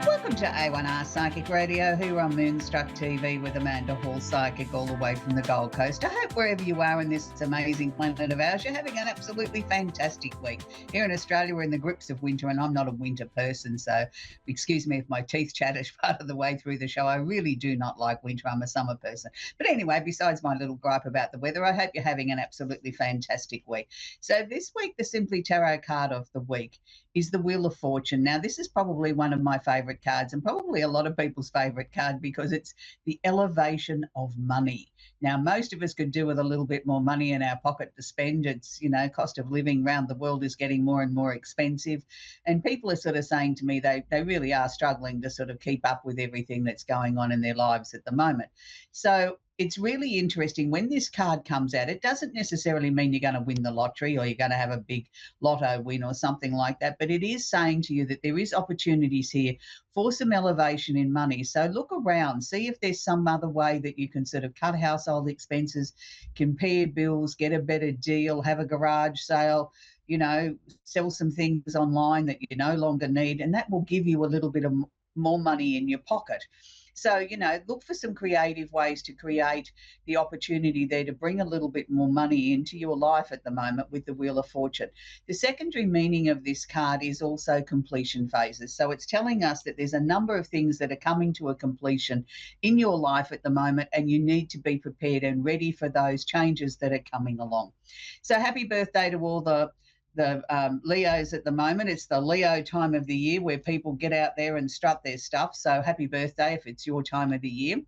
Welcome to A1R Psychic Radio here on Moonstruck TV with Amanda Hall, Psychic, all the way from the Gold Coast. I hope wherever you are in this amazing planet of ours, you're having an absolutely fantastic week. Here in Australia, we're in the grips of winter, and I'm not a winter person, so excuse me if my teeth chatter part of the way through the show. I really do not like winter. I'm a summer person. But anyway, besides my little gripe about the weather, I hope you're having an absolutely fantastic week. So this week, the Simply Tarot card of the week is the Wheel of Fortune. Now, this is probably one of my favourite cards and probably a lot of people's favourite card because it's the elevation of money. Now, most of us could do with a little bit more money in our pocket to spend. It's, cost of living around the world is getting more and more expensive. And people are sort of saying to me they really are struggling to sort of keep up with everything that's going on in their lives at the moment. So it's really interesting when this card comes out. It doesn't necessarily mean you're going to win the lottery or you're going to have a big lotto win or something like that, but it is saying to you that there is opportunities here for some elevation in money. So look around, see if there's some other way that you can sort of cut household expenses, compare bills, get a better deal, have a garage sale, sell some things online that you no longer need, and that will give you a little bit of more money in your pocket. So, look for some creative ways to create the opportunity there to bring a little bit more money into your life at the moment with the Wheel of Fortune. The secondary meaning of this card is also completion phases. So it's telling us that there's a number of things that are coming to a completion in your life at the moment, and you need to be prepared and ready for those changes that are coming along. So happy birthday to all the Leos at the moment. It's the Leo time of the year where people get out there and strut their stuff. So happy birthday if it's your time of the year.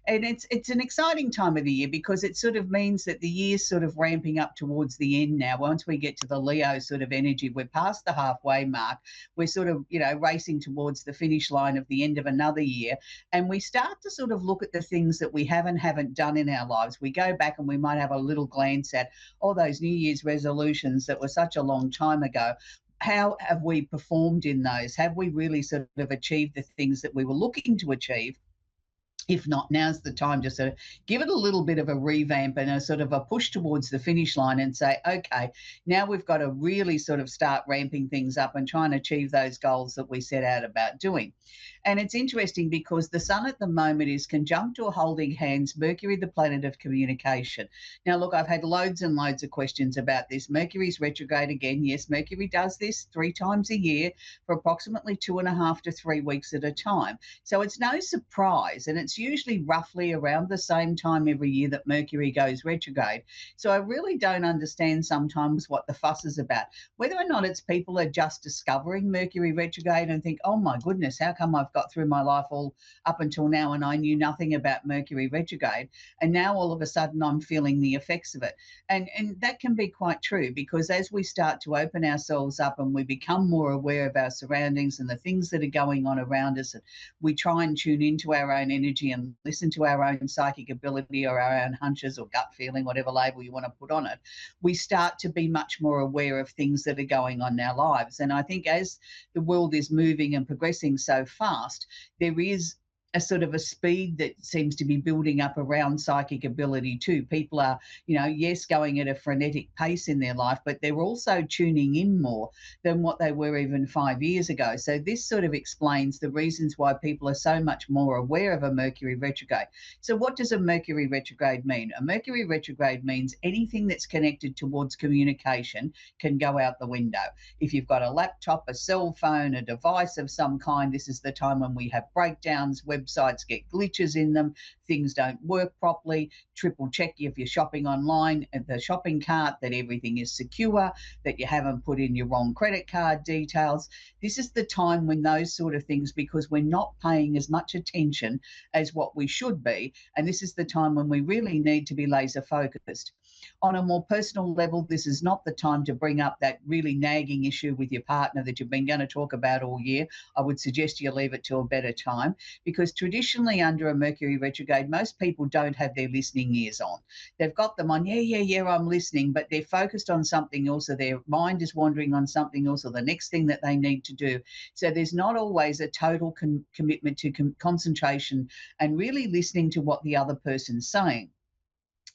And it's an exciting time of the year because it sort of means that the year's sort of ramping up towards the end now. Once we get to the Leo sort of energy, we're past the halfway mark. We're sort of, racing towards the finish line of the end of another year. And we start to sort of look at the things that we haven't done in our lives. We go back and we might have a little glance at all those New Year's resolutions that were such a long time ago. How have we performed in those? Have we really sort of achieved the things that we were looking to achieve? If not, now's the time to sort of give it a little bit of a revamp and a sort of a push towards the finish line and say, okay, now we've got to really sort of start ramping things up and try and achieve those goals that we set out about doing. And it's interesting because the sun at the moment is conjunct or holding hands Mercury, the planet of communication. Now, look, I've had loads and loads of questions about this. Mercury's retrograde again. Yes, Mercury does this 3 times a year for approximately 2.5 to 3 weeks at a time. So it's no surprise, and it's usually roughly around the same time every year that Mercury goes retrograde. So I really don't understand sometimes what the fuss is about. Whether or not it's people are just discovering Mercury retrograde and think, oh my goodness, how come I've got through my life all up until now and I knew nothing about Mercury retrograde, and now all of a sudden I'm feeling the effects of it. And that can be quite true, because as we start to open ourselves up and we become more aware of our surroundings and the things that are going on around us, and we try and tune into our own energy and listen to our own psychic ability or our own hunches or gut feeling, whatever label you want to put on it, we start to be much more aware of things that are going on in our lives. And I think as the world is moving and progressing so fast, there is a sort of a speed that seems to be building up around psychic ability too. People are, yes, going at a frenetic pace in their life, but they're also tuning in more than what they were even 5 years ago. So this sort of explains the reasons why people are so much more aware of a Mercury retrograde. So what does a Mercury retrograde mean? A Mercury retrograde means anything that's connected towards communication can go out the window. If you've got a laptop, a cell phone, a device of some kind, this is the time when we have breakdowns, websites get glitches in them, things don't work properly. Triple check if you're shopping online at the shopping cart that everything is secure, that you haven't put in your wrong credit card details. This is the time when those sort of things, because we're not paying as much attention as what we should be, and this is the time when we really need to be laser focused. On a more personal level, this is not the time to bring up that really nagging issue with your partner that you've been going to talk about all year. I would suggest you leave it to a better time, because traditionally under a Mercury retrograde, most people don't have their listening ears on. They've got them on, yeah, I'm listening, but they're focused on something else, or their mind is wandering on something else, or the next thing that they need to do. So there's not always a total commitment to concentration and really listening to what the other person's saying.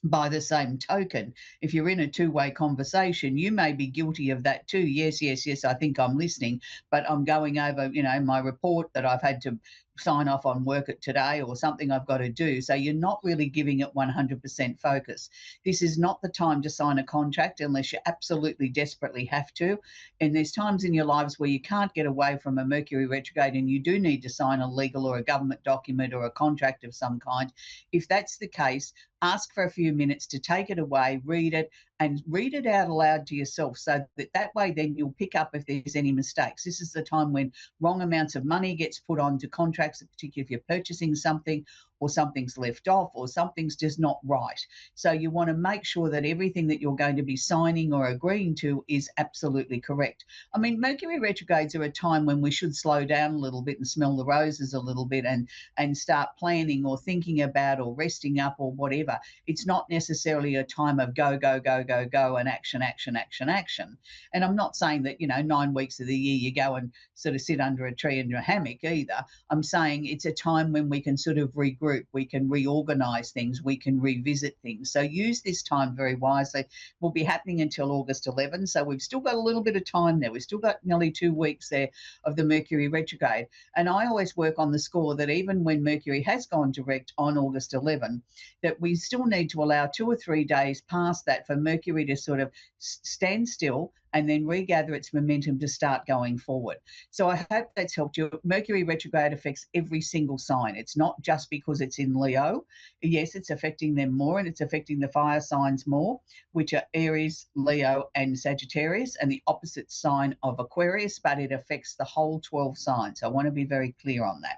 By the same token, if you're in a two-way conversation, you may be guilty of that too. Yes, yes, yes, I think I'm listening, but I'm going over, my report that I've had to sign off on work at today, or something I've got to do. So you're not really giving it 100% focus. This is not the time to sign a contract unless you absolutely desperately have to. And there's times in your lives where you can't get away from a Mercury retrograde and you do need to sign a legal or a government document or a contract of some kind. If that's the case, ask for a few minutes to take it away, read it, and read it out aloud to yourself, so that way then you'll pick up if there's any mistakes. This is the time when wrong amounts of money gets put onto contracts, particularly if you're purchasing something, or something's left off, or something's just not right. So you want to make sure that everything that you're going to be signing or agreeing to is absolutely correct. I mean, Mercury retrogrades are a time when we should slow down a little bit and smell the roses a little bit, and start planning or thinking about or resting up or whatever. It's not necessarily a time of go, go, go, go, go, and action, action, action, action. And I'm not saying that, 9 weeks of the year you go and sort of sit under a tree in your hammock either. I'm saying it's a time when we can sort of regroup, we can reorganize things, we can revisit things. So use this time very wisely. Will be happening until August 11. So we've still got a little bit of time there. We've still got nearly 2 weeks there of the Mercury retrograde. And I always work on the score that even when Mercury has gone direct on August 11, that we still need to allow 2 or 3 days past that for Mercury to sort of stand still and then regather its momentum to start going forward. So I hope that's helped you. Mercury retrograde affects every single sign. It's not just because it's in Leo. Yes, it's affecting them more, and it's affecting the fire signs more, which are Aries, Leo, and Sagittarius, and the opposite sign of Aquarius, but it affects the whole 12 signs. I want to be very clear on that.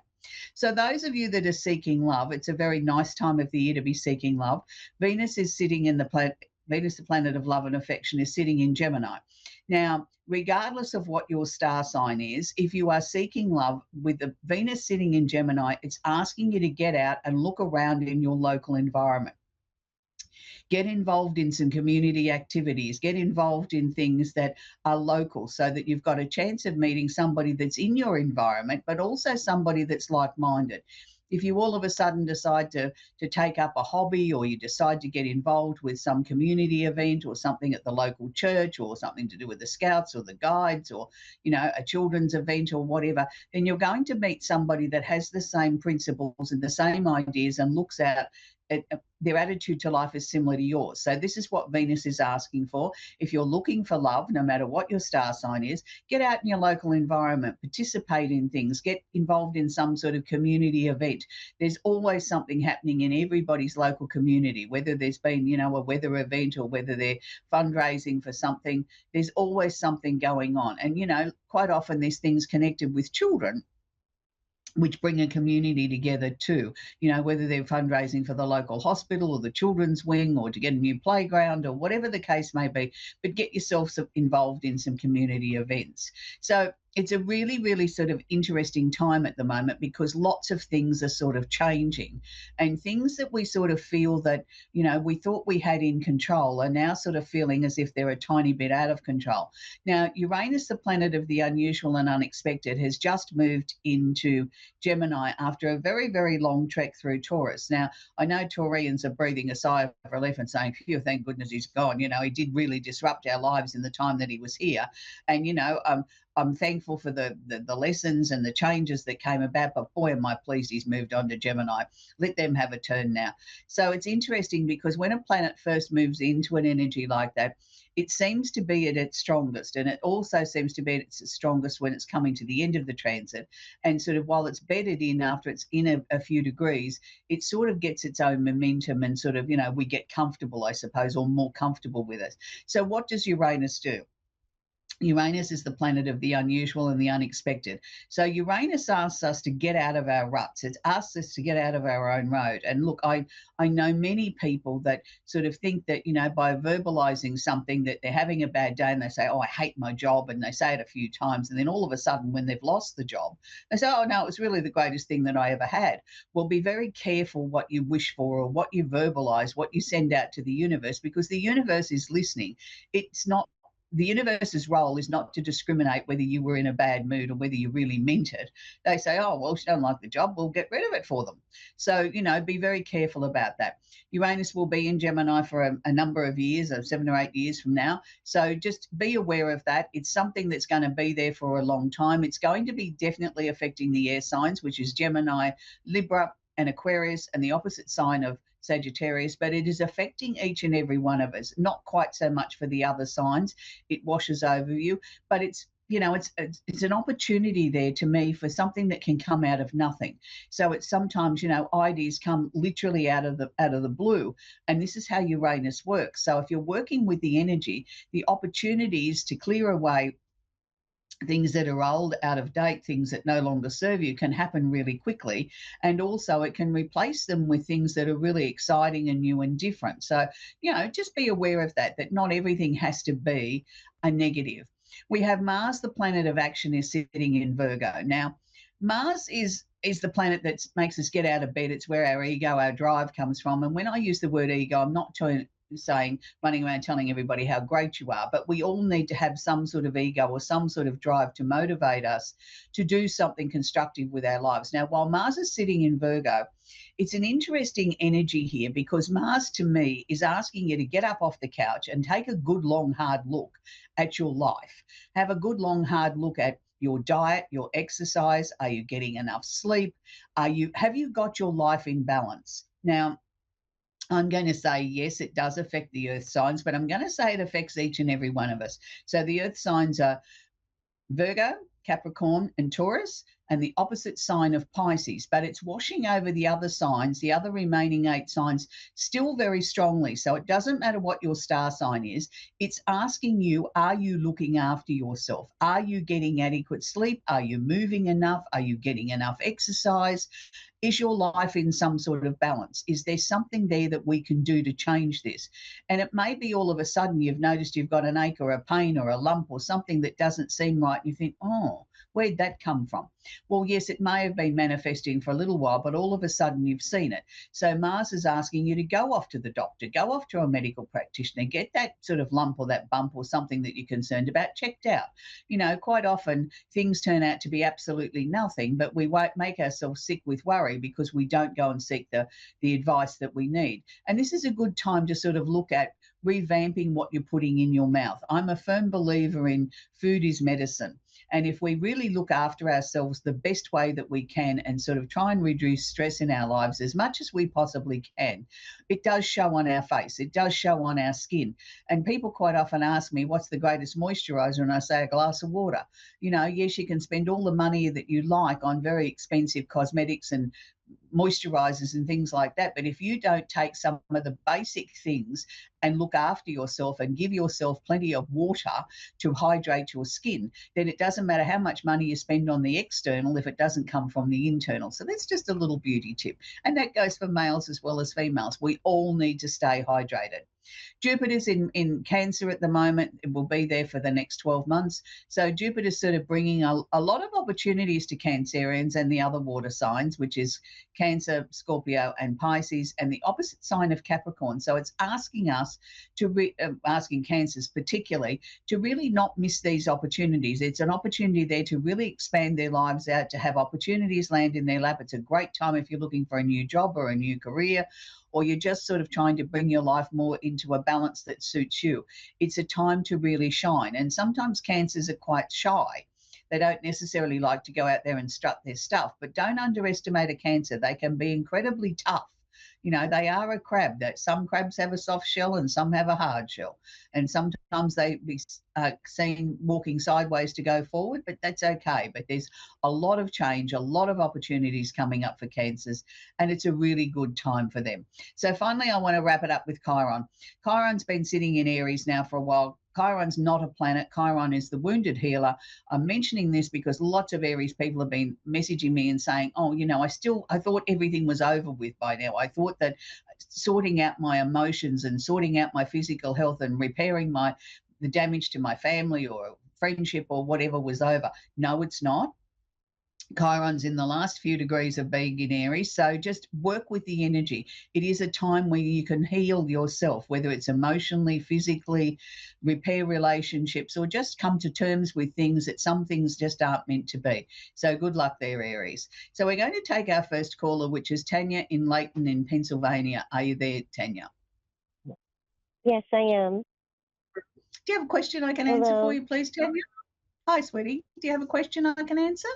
So those of you that are seeking love, it's a very nice time of the year to be seeking love. Venus is sitting in the planet. Venus, the planet of love and affection, is sitting in Gemini. Now, regardless of what your star sign is, if you are seeking love with the Venus sitting in Gemini, it's asking you to get out and look around in your local environment. Get involved in some community activities, get involved in things that are local, so that you've got a chance of meeting somebody that's in your environment, but also somebody that's like-minded. If you all of a sudden decide to take up a hobby, or you decide to get involved with some community event or something at the local church, or something to do with the Scouts or the Guides, or, a children's event or whatever, then you're going to meet somebody that has the same principles and the same ideas and looks at their attitude to life is similar to yours. So this is what Venus is asking for. If you're looking for love, no matter what your star sign is, get out in your local environment, participate in things, get involved in some sort of community event. There's always something happening in everybody's local community, whether there's been, a weather event, or whether they're fundraising for something. There's always something going on. And, quite often there's things connected with children which bring a community together too, whether they're fundraising for the local hospital or the children's wing, or to get a new playground, or whatever the case may be, but get yourself involved in some community events. So it's a really, really sort of interesting time at the moment, because lots of things are sort of changing, and things that we sort of feel that, we thought we had in control are now sort of feeling as if they're a tiny bit out of control. Now, Uranus, the planet of the unusual and unexpected, has just moved into Gemini after a very, very long trek through Taurus. Now, I know Taurians are breathing a sigh of relief and saying, phew, thank goodness he's gone. He did really disrupt our lives in the time that he was here. And, I'm thankful for the lessons and the changes that came about, but boy, am I pleased he's moved on to Gemini. Let them have a turn now. So it's interesting, because when a planet first moves into an energy like that, it seems to be at its strongest, and it also seems to be at its strongest when it's coming to the end of the transit. And sort of while it's bedded in after it's in a few degrees, it sort of gets its own momentum, and sort of, we get comfortable, I suppose, or more comfortable with it. So what does Uranus do? Uranus is the planet of the unusual and the unexpected. So Uranus asks us to get out of our ruts. It asks us to get out of our own road. And look, I know many people that sort of think that, by verbalizing something, that they're having a bad day, and they say, oh, I hate my job. And they say it a few times. And then all of a sudden, when they've lost the job, they say, oh, no, it was really the greatest thing that I ever had. Well, be very careful what you wish for, or what you verbalize, what you send out to the universe, because the universe is listening. It's not the universe's role is not to discriminate whether you were in a bad mood or whether you really meant it. They say, oh, well, she don't like the job, we'll get rid of it for them. So, be very careful about that. Uranus will be in Gemini for a number of years, 7 or 8 years from now. So just be aware of that. It's something that's going to be there for a long time. It's going to be definitely affecting the air signs, which is Gemini, Libra, and Aquarius, and the opposite sign of Sagittarius, but it is affecting each and every one of us, not quite so much for the other signs. It washes over you, but it's an opportunity there to me for something that can come out of nothing. So it's sometimes, ideas come literally out of the blue, and this is how Uranus works. So if you're working with the energy, the opportunities to clear away things that are old, out of date, things that no longer serve you can happen really quickly. And also it can replace them with things that are really exciting and new and different. So, just be aware of that not everything has to be a negative. We have Mars, the planet of action, is sitting in Virgo. Now, Mars is the planet that makes us get out of bed. It's where our ego, our drive comes from. And when I use the word ego, I'm not saying running around telling everybody how great you are, but we all need to have some sort of ego or some sort of drive to motivate us to do something constructive with our lives. Now, while Mars is sitting in Virgo, it's an interesting energy here because Mars, to me, is asking you to get up off the couch and take a good, long, hard look at your life. Have a good, long, hard look at your diet, your exercise. Are you getting enough sleep? Have you got your life in balance? Now, I'm going to say, yes, it does affect the earth signs, but I'm going to say it affects each and every one of us. So the earth signs are Virgo, Capricorn, and Taurus, and the opposite sign of Pisces, but it's washing over the other signs, the other remaining 8 signs, still very strongly. So it doesn't matter what your star sign is. It's asking you, are you looking after yourself? Are you getting adequate sleep? Are you moving enough? Are you getting enough exercise? Is your life in some sort of balance? Is there something there that we can do to change this? And it may be all of a sudden you've noticed you've got an ache or a pain or a lump or something that doesn't seem right. You think, oh, where'd that come from? Well, yes, it may have been manifesting for a little while, but all of a sudden you've seen it. So Mars is asking you to go off to the doctor, go off to a medical practitioner, get that sort of lump or that bump or something that you're concerned about checked out. Quite often things turn out to be absolutely nothing, but we won't make ourselves sick with worry because we don't go and seek the advice that we need. And this is a good time to sort of look at revamping what you're putting in your mouth. I'm a firm believer in food is medicine. And if we really look after ourselves the best way that we can and sort of try and reduce stress in our lives as much as we possibly can, it does show on our face. It does show on our skin. And people quite often ask me, what's the greatest moisturizer? And I say a glass of water. Yes, you can spend all the money that you like on very expensive cosmetics and moisturizers and things like that, but if you don't take some of the basic things and look after yourself and give yourself plenty of water to hydrate your skin, then it doesn't matter how much money you spend on the external if it doesn't come from the internal. So that's just a little beauty tip, and that goes for males as well as females. We all need to stay hydrated. Jupiter's in Cancer at the moment. It will be there for the next 12 months. So Jupiter's sort of bringing a lot of opportunities to Cancerians and the other water signs, which is Cancer, Scorpio, and Pisces, and the opposite sign of Capricorn. So it's asking us asking Cancers particularly, to really not miss these opportunities. It's an opportunity there to really expand their lives out, to have opportunities land in their lap. It's a great time if you're looking for a new job or a new career, or you're just sort of trying to bring your life more into a balance that suits you. It's a time to really shine. And sometimes Cancers are quite shy. They don't necessarily like to go out there and strut their stuff, but don't underestimate a Cancer. They can be incredibly tough. They are a crab. That some crabs have a soft shell and some have a hard shell. And sometimes they be seen walking sideways to go forward, but that's okay. But there's a lot of change, a lot of opportunities coming up for Cancers, and it's a really good time for them. So finally, I want to wrap it up with Chiron. Chiron's been sitting in Aries now for a while. Chiron's not a planet. Chiron is the wounded healer. I'm mentioning this because lots of Aries people have been messaging me and saying, oh, I thought everything was over with by now. I thought that sorting out my emotions and sorting out my physical health and repairing the damage to my family or friendship or whatever was over. No, it's not. Chiron's in the last few degrees of being in Aries, so just work with the energy. It is a time where you can heal yourself, whether it's emotionally, physically, repair relationships, or just come to terms with things that some things just aren't meant to be. So good luck there, Aries. So we're going to take our first caller, which is Tanya in Layton in Pennsylvania. Are you there, Tanya? Yes, I am. Do you have a question I can answer for you, please, Tanya? Hi, sweetie. Do you have a question I can answer?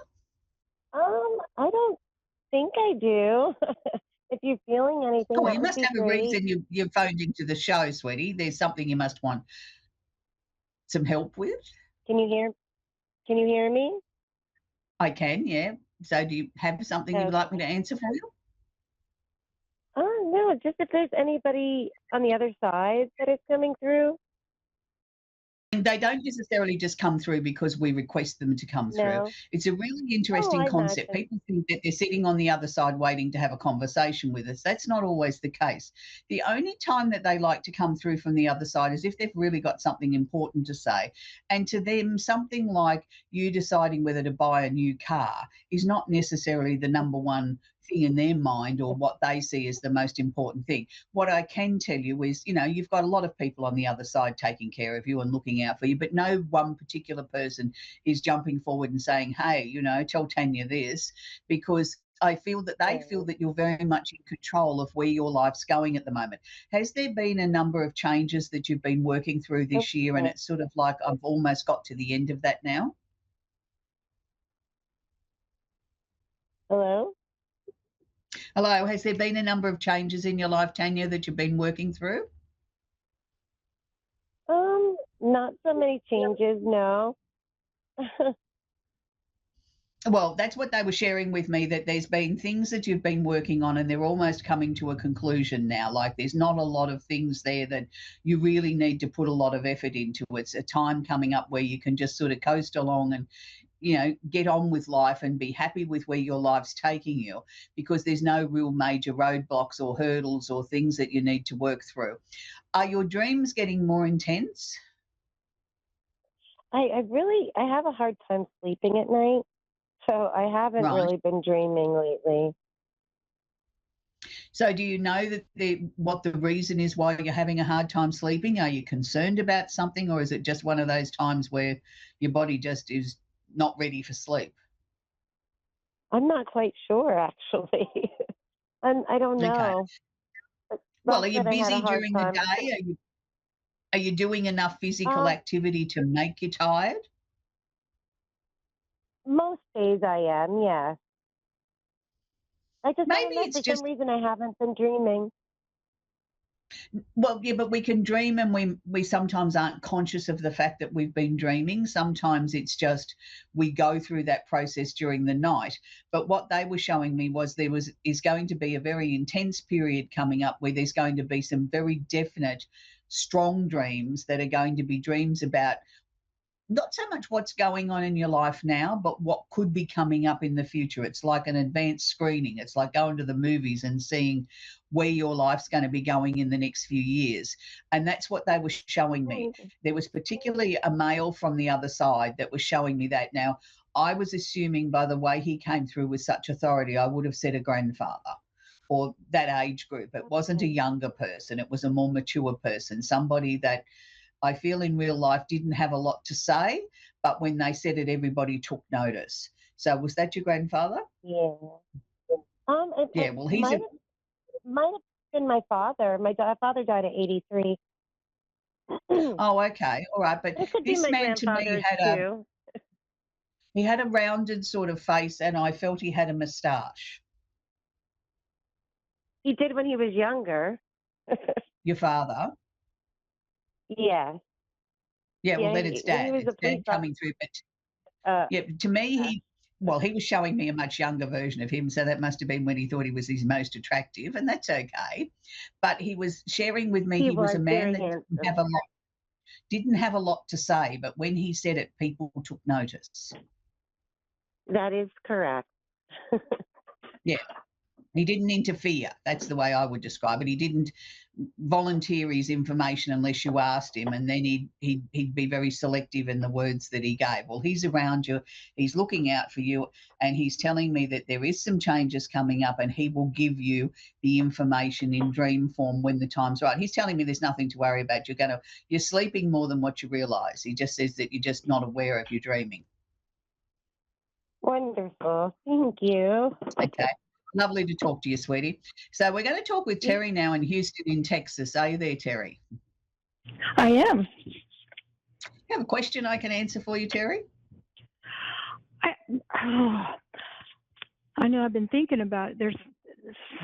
I don't think I do. If you're feeling anything, Oh, that you would must be have a great. reason you phoned into the show, sweetie. There's something you must want some help with. Can you hear me? I can, yeah. So do you have something you would like me to answer for you? Oh, no, just if there's anybody on the other side that is coming through. They don't necessarily just come through because we request them to come through. No. It's a really Oh, interesting I concept. imagine. People think that they're sitting on the other side waiting to have a conversation with us. That's not always the case. The only time that they like to come through from the other side is if they've really got something important to say. And to them, something like you deciding whether to buy a new car is not necessarily the number one thing in their mind or what they see as the most important thing. What I can tell you is, you've got a lot of people on the other side taking care of you and looking out for you, but no one particular person is jumping forward and saying, hey, tell Tanya this, because I feel that they feel that you're very much in control of where your life's going at the moment. Has there been a number of changes that you've been working through this year and it's sort of like I've almost got to the end of that now? Hello? Hello, has there been a number of changes in your life, Tanya, that you've been working through? Not so many changes, no. Well, that's what they were sharing with me, that there's been things that you've been working on and they're almost coming to a conclusion now. Like there's not a lot of things there that you really need to put a lot of effort into. It's a time coming up where you can just sort of coast along and get on with life and be happy with where your life's taking you, because there's no real major roadblocks or hurdles or things that you need to work through. Are your dreams getting more intense? I have a hard time sleeping at night, so I haven't Right. really been dreaming lately. So do you know that what the reason is why you're having a hard time sleeping? Are you concerned about something, or is it just one of those times where your body just is not ready for sleep? I'm not quite sure, actually. I don't Okay. know. Well, Rob are you said I had a busy hard during the time. day? Are you doing enough physical Um, activity to make you tired? Most days I am, yes. I don't Maybe know. it's For some just reason, I haven't been dreaming. Well, yeah, but we can dream and we sometimes aren't conscious of the fact that we've been dreaming. Sometimes it's just we go through that process during the night. But what they were showing me was is going to be a very intense period coming up where there's going to be some very definite, strong dreams that are going to be dreams about not so much what's going on in your life now, but what could be coming up in the future. It's like an advanced screening. It's like going to the movies and seeing where your life's going to be going in the next few years. And that's what they were showing me. There was particularly a male from the other side that was showing me that. Now, I was assuming by the way he came through with such authority, I would have said a grandfather or that age group. It wasn't a younger person, it was a more mature person, somebody that I feel in real life didn't have a lot to say, but when they said it, everybody took notice. So was that your grandfather? Yeah. Yeah, It well, he's a might have been my father. My father died at 83. oh, okay, all right. But It could be this my man to me grandfather's too. he had a rounded sort of face, and I felt he had a moustache. He did when he was younger. Your father? Yeah. Yeah, well, Yeah. then it's When he dad. was a It's police dad officer. coming through. But yeah, to me, he was showing me a much younger version of him, so that must have been when he thought he was his most attractive, and that's okay. But he was sharing with me He he was a was man very that handsome. didn't have a lot to say, but when he said it, people took notice. That is correct. Yeah. He didn't interfere. That's the way I would describe it. He didn't volunteer his information unless you asked him, and then he'd be very selective in the words that he gave. Well, he's around you, he's looking out for you, and he's telling me that there is some changes coming up, and he will give you the information in dream form when the time's right. He's telling me there's nothing to worry about. You're sleeping more than what you realise. He just says that you're just not aware of your dreaming. Wonderful. Thank you. Okay. Lovely to talk to you, sweetie. So we're going to talk with Terry now in Houston in Texas. Are you there, Terry? I am. You have a question I can answer for you, Terry? I know I've been thinking about it.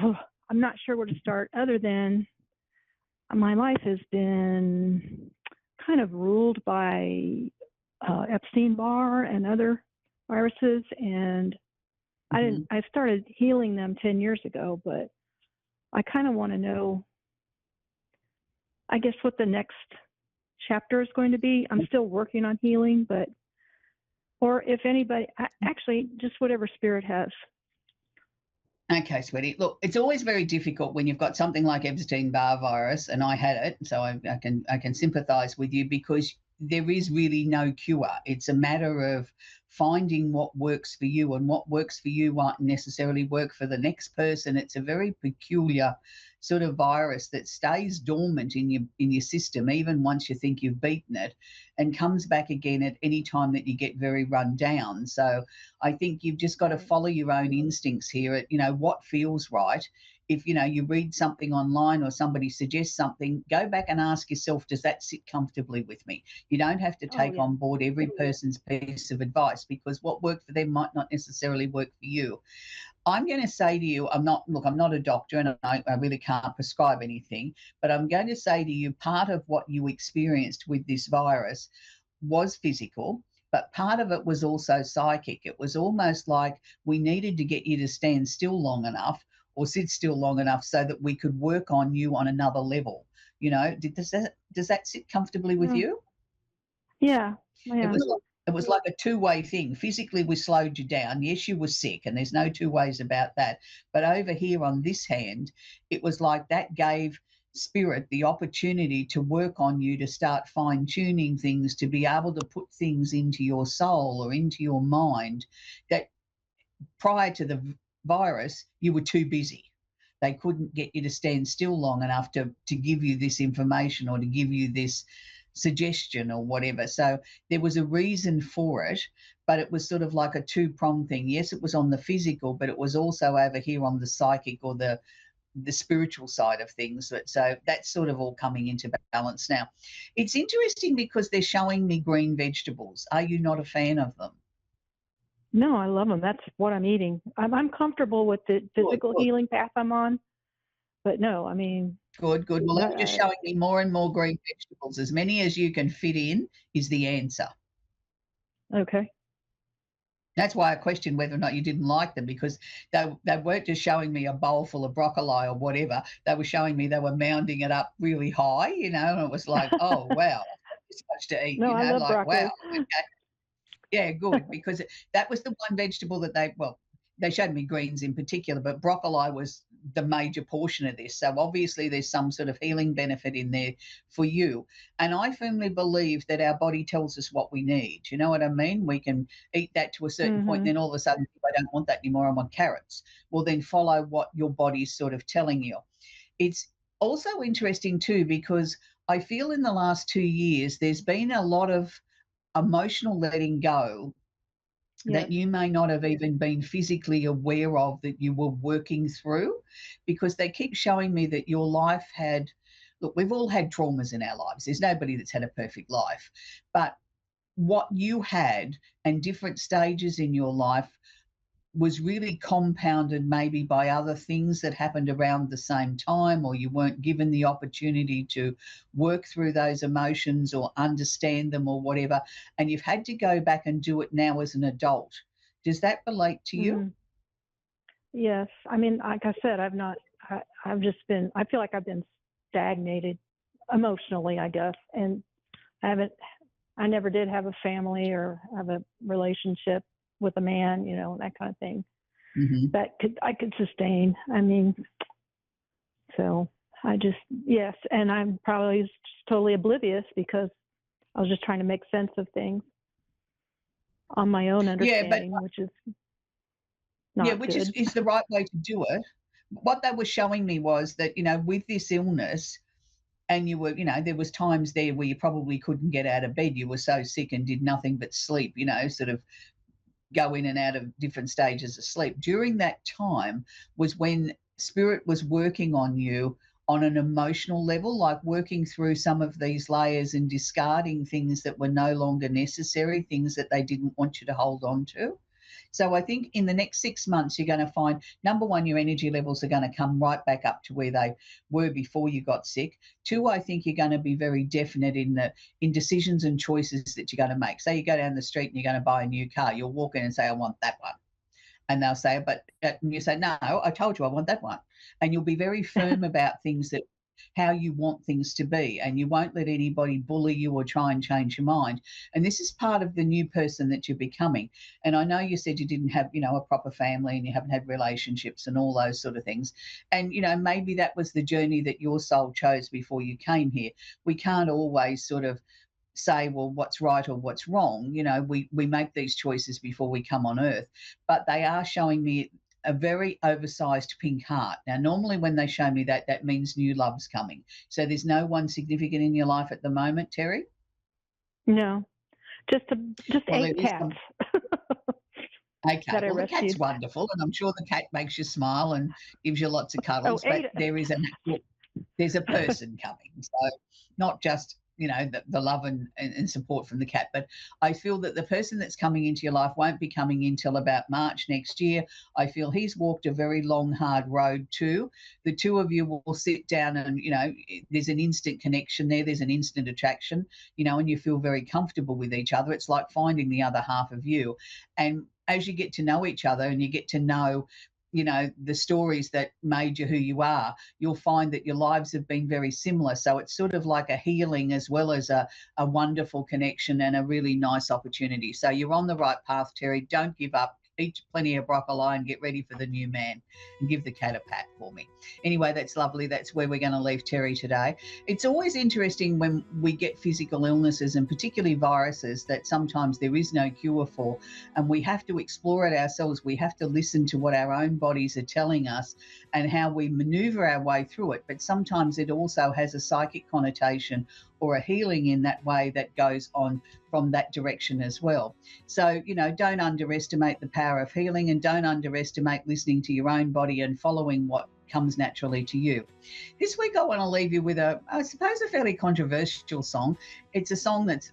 I'm not sure where to start other than my life has been kind of ruled by Epstein-Barr and other viruses, and I started healing them 10 years ago, but I kind of want to know, I guess, what the next chapter is going to be. I'm still working on healing, or if anybody, actually, just whatever spirit has. Okay, sweetie. Look, it's always very difficult when you've got something like Epstein-Barr virus, and I had it, so I can sympathise with you, because there is really no cure. It's a matter of finding what works for you, and what works for you won't necessarily work for the next person. It's a very peculiar sort of virus that stays dormant in your system even once you think you've beaten it, and comes back again at any time that you get very run down. So I think you've just got to follow your own instincts here at, what feels right. If, you read something online or somebody suggests something, go back and ask yourself, does that sit comfortably with me? You don't have to take on board every person's piece of advice, because what worked for them might not necessarily work for you. I'm going to say to you, I'm not a doctor, and I really can't prescribe anything, but I'm going to say to you, part of what you experienced with this virus was physical, but part of it was also psychic. It was almost like we needed to get you to stand still long enough, or sit still long enough, so that we could work on you on another level. Does that sit comfortably with you? Yeah. It was like a two-way thing. Physically, we slowed you down. Yes, you were sick, and there's no two ways about that. But over here on this hand, it was like that gave spirit the opportunity to work on you, to start fine-tuning things, to be able to put things into your soul or into your mind that prior to the virus, you were too busy. They couldn't get you to stand still long enough to give you this information, or to give you this suggestion or whatever. So there was a reason for it, but it was sort of like a two-pronged thing. Yes, it was on the physical, but it was also over here on the psychic or the spiritual side of things. So that's sort of all coming into balance now. It's interesting because they're showing me green vegetables. Are you not a fan of them? No, I love them. That's what I'm eating. I'm comfortable with the physical healing path I'm on, but no, I mean. Good. Well, they're just showing me more and more green vegetables. As many as you can fit in is the answer. Okay. That's why I questioned whether or not you didn't like them, because they weren't just showing me a bowl full of broccoli or whatever. They were showing me they were mounding it up really high, and it was like, oh, wow, there's much to eat, No, I love like, broccoli. wow. Okay. Yeah, good, because that was the one vegetable that they showed me greens in particular, but broccoli was the major portion of this. So obviously there's some sort of healing benefit in there for you. And I firmly believe that our body tells us what we need. You know what I mean? We can eat that to a certain point, and then all of a sudden, I don't want that anymore, I want carrots. Well, then follow what your body's sort of telling you. It's also interesting too, because I feel in the last 2 years, there's been a lot of emotional letting go that you may not have even been physically aware of, that you were working through, because they keep showing me that your life had, look, we've all had traumas in our lives. There's nobody that's had a perfect life. But what you had and different stages in your life was really compounded maybe by other things that happened around the same time, or you weren't given the opportunity to work through those emotions or understand them or whatever, and you've had to go back and do it now as an adult. Does that relate to you? Yes. I mean, like I said, I feel like I've been stagnated emotionally, I guess, and I never did have a family or have a relationship with a man, that kind of thing. Mhm. that I could sustain. I mean, so I just, yes, and I'm probably just totally oblivious because I was just trying to make sense of things on my own Yeah, but understanding, which is yeah, not which is good. is the right way to do it. What they were showing me was that, with this illness, and you were, there was times there where you probably couldn't get out of bed. You were so sick and did nothing but sleep, sort of go in and out of different stages of sleep. During that time was when spirit was working on you on an emotional level, like working through some of these layers and discarding things that were no longer necessary, things that they didn't want you to hold on to. So I think in the next 6 months, you're going to find, number one, your energy levels are going to come right back up to where they were before you got sick. Two, I think you're going to be very definite in decisions and choices that you're going to make. Say you go down the street and you're going to buy a new car, you'll walk in and say, I want that one. And they'll say, but and you say, no, I told you I want that one. And you'll be very firm about things, that how you want things to be, and you won't let anybody bully you or try and change your mind. And this is part of the new person that you're becoming. And I know you said you didn't have, a proper family, and you haven't had relationships and all those sort of things. And maybe that was the journey that your soul chose before you came here. We can't always sort of say, well, what's right or what's wrong. We make these choices before we come on earth. But they are showing me a very oversized pink heart. Now, normally when they show me that, that means new love's coming. So there's no one significant in your life at the moment, Terry? No, just Well, 8 there is some. cats Okay, that I well, the cat's rescued. wonderful, and I'm sure the cat makes you smile and gives you lots of Oh, cuddles, but 8. there's a person coming. So not just, the love and support from the cat, but I feel that the person that's coming into your life won't be coming in till about March next year. I feel he's walked a very long, hard road too. The two of you will sit down and, there's an instant connection there. There's an instant attraction, and you feel very comfortable with each other. It's like finding the other half of you. And as you get to know each other and you get to know, the stories that made you who you are, you'll find that your lives have been very similar. So it's sort of like a healing as well as a wonderful connection and a really nice opportunity. So you're on the right path, Terry. Don't give up. Eat plenty of broccoli and get ready for the new man, and give the cat a pat for me. Anyway, that's lovely. That's where we're going to leave Terry today. It's always interesting when we get physical illnesses, and particularly viruses, that sometimes there is no cure for, and we have to explore it ourselves. We have to listen to what our own bodies are telling us and how we maneuver our way through it. But sometimes it also has a psychic connotation or a healing in that way that goes on from that direction as well. So, don't underestimate the power of healing, and don't underestimate listening to your own body and following what comes naturally to you. This week I want to leave you with I suppose, a fairly controversial song. It's a song that's,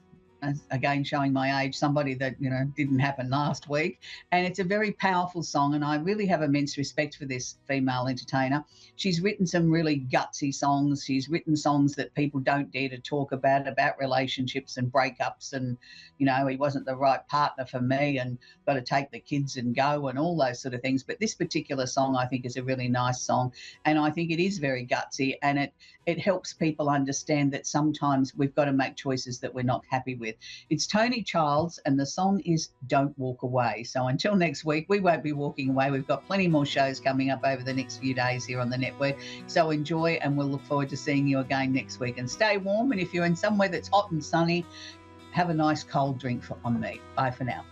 again, showing my age, somebody that, didn't happen last week. And it's a very powerful song, and I really have immense respect for this female entertainer. She's written some really gutsy songs. She's written songs that people don't dare to talk about relationships and breakups, and, he wasn't the right partner for me, and got to take the kids and go, and all those sort of things. But this particular song, I think, is a really nice song, and I think it is very gutsy, and it helps people understand that sometimes we've got to make choices that we're not happy with. It's Tony Childs, and the song is Don't Walk Away. So until next week, we won't be walking away. We've got plenty more shows coming up over the next few days here on the network. So enjoy, and we'll look forward to seeing you again next week. And stay warm, and if you're in somewhere that's hot and sunny, have a nice cold drink on me. Bye for now.